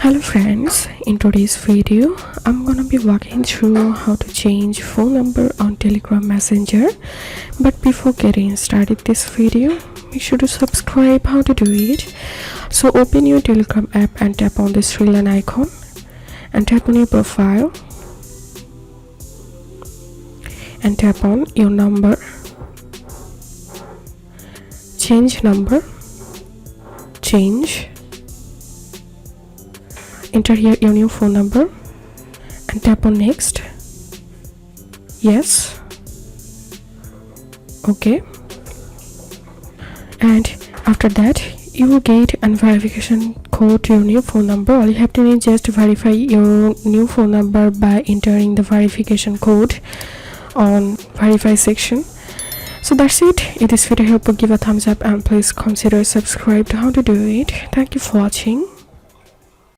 Hello friends, in today's video I'm gonna be walking through how to change phone number on Telegram Messenger. But before getting started this video, make sure to subscribe. How to do it: so open your Telegram app and tap on this three line icon and tap on your profile and tap on your number, change number, change, enter here your new phone number and tap on next, yes, okay, and after that you will get a verification code to your new phone number. All you have to do is just verify your new phone number by entering the verification code on verify section. So that's it. If this video helped, give a thumbs up and please consider subscribe to how to do it. Thank you for watching.